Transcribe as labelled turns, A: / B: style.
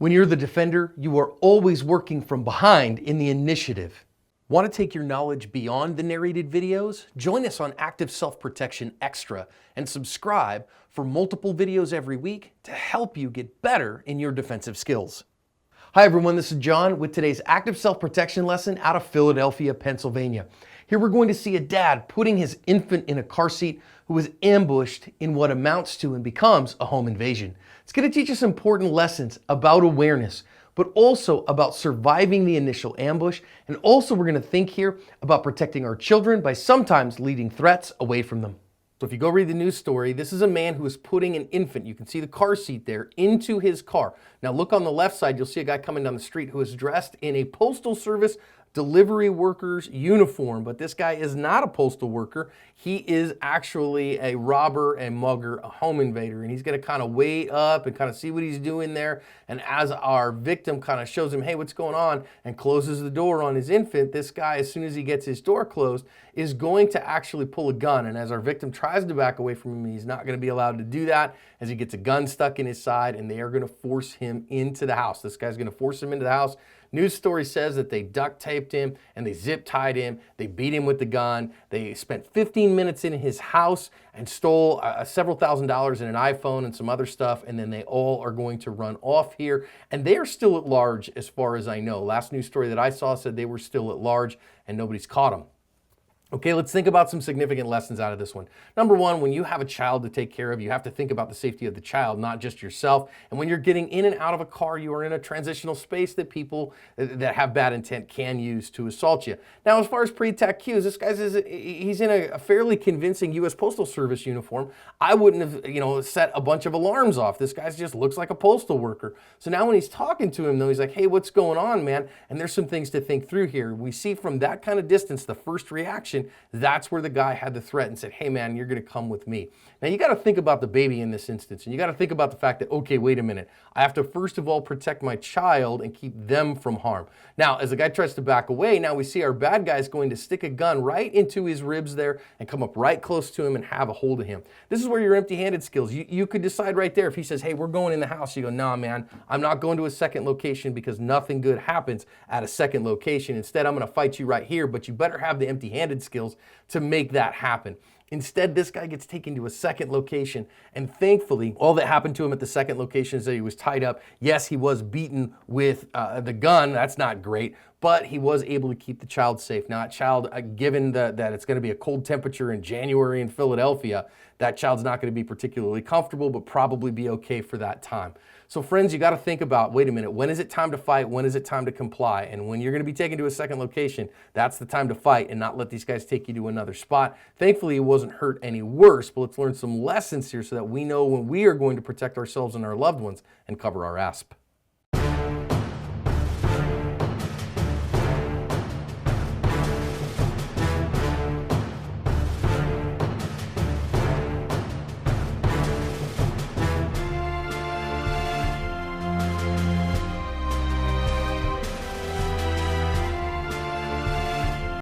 A: When you're the defender, you are always working from behind in the initiative. Want to take your knowledge beyond the narrated videos? Join us on Active Self-Protection Extra and subscribe for multiple videos every week to help you get better in your defensive skills. Hi everyone, this is John with today's Active Self-Protection lesson out of Philadelphia, Pennsylvania. Here we're going to see a dad putting his infant in a car seat who was ambushed in what amounts to and becomes a home invasion. It's going to teach us important lessons about awareness, but also about surviving the initial ambush. And also we're going to think here about protecting our children by sometimes leading threats away from them. So if you go read the news story, this is a man who is putting an infant, you can see the car seat there, into his car. Now look on the left side, you'll see a guy coming down the street who is dressed in a Postal Service delivery worker's uniform, but this guy is not a postal worker. He is actually a robber and mugger, a home invader, and he's going to kind of wait up and kind of see what he's doing there. And as our victim kind of shows him, hey, what's going on, and closes the door on his infant, this guy, as soon as he gets his door closed, is going to actually pull a gun. And as our victim tries to back away from him, he's not going to be allowed to do that, as he gets a gun stuck in his side, and they are going to force him into the house. This guy's going to force him into the house. News story says that they duct taped him and they zip tied him. They beat him with the gun. They spent 15 minutes in his house and stole several $1,000s and an iPhone and some other stuff. And then they all are going to run off here. And they are still at large as far as I know. Last news story that I saw said they were still at large and nobody's caught them. Okay, let's think about some significant lessons out of this one. Number one, when you have a child to take care of, you have to think about the safety of the child, not just yourself. And when you're getting in and out of a car, you are in a transitional space that people that have bad intent can use to assault you. Now, as far as pre-attack cues, this guy's he's in a fairly convincing U.S. Postal Service uniform. I wouldn't have, set a bunch of alarms off. This guy just looks like a postal worker. So now when he's talking to him, though, he's like, hey, what's going on, man? And there's some things to think through here. We see from that kind of distance, the first reaction, that's where the guy had the threat and said, hey man, you're gonna come with me. Now you gotta think about the baby in this instance, and you gotta think about the fact that, okay, wait a minute, I have to first of all protect my child and keep them from harm. Now, as the guy tries to back away, now we see our bad guy's going to stick a gun right into his ribs there and come up right close to him and have a hold of him. This is where your empty-handed skills, you could decide right there, if he says, hey, we're going in the house, you go, nah, man, I'm not going to a second location because nothing good happens at a second location. Instead, I'm gonna fight you right here, but you better have the empty-handed skills to make that happen. Instead, this guy gets taken to a second location, and thankfully, all that happened to him at the second location is that he was tied up. Yes, he was beaten with the gun. That's not great, but he was able to keep the child safe. Now, that child, given that it's going to be a cold temperature in January in Philadelphia, that child's not going to be particularly comfortable, but probably be okay for that time. So friends, you got to think about, wait a minute, when is it time to fight? When is it time to comply? And when you're going to be taken to a second location, that's the time to fight and not let these guys take you to another spot. Thankfully, it wasn't hurt any worse, but let's learn some lessons here so that we know when we are going to protect ourselves and our loved ones and cover our asp.